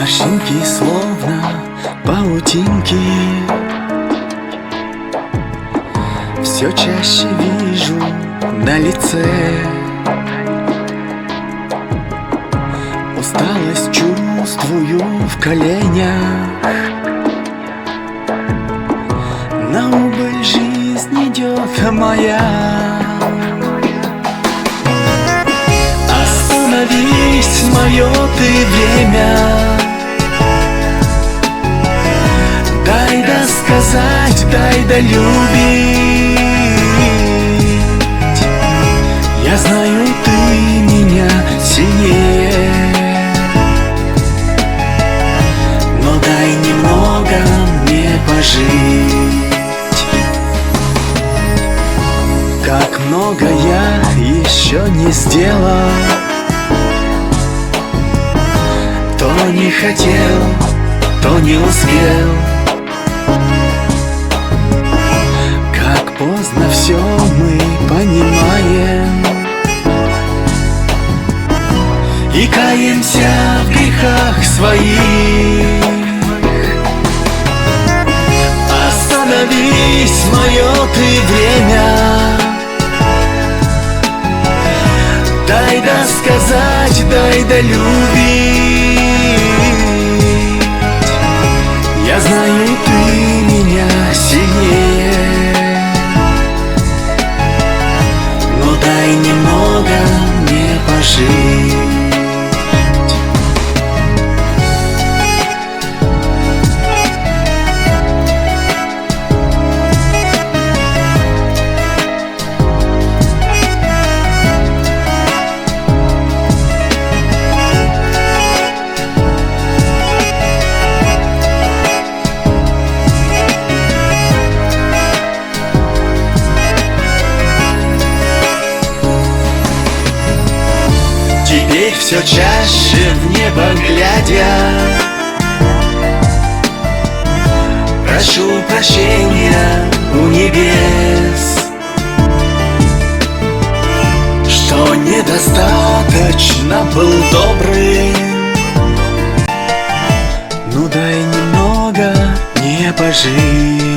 Морщинки словно паутинки, все чаще вижу на лице. Усталость чувствую в коленях. На убыль жизнь идет моя. Остановись, мое ты время, дай досказать, дай долюбить. Я знаю, ты меня сильнее, но дай немного мне пожить. Как много я еще не сделал, то не хотел, то не успел. Как поздно все мы понимаем и каемся в грехах своих. Остановись, мое ты время, дай досказать, дай долюбить. Я знаю, ты меня сильнее, но дай немного мне пожить. Теперь все чаще в небо глядя, прошу прощения у небес, что недостаточно был добрым. Ну дай немного мне пожить.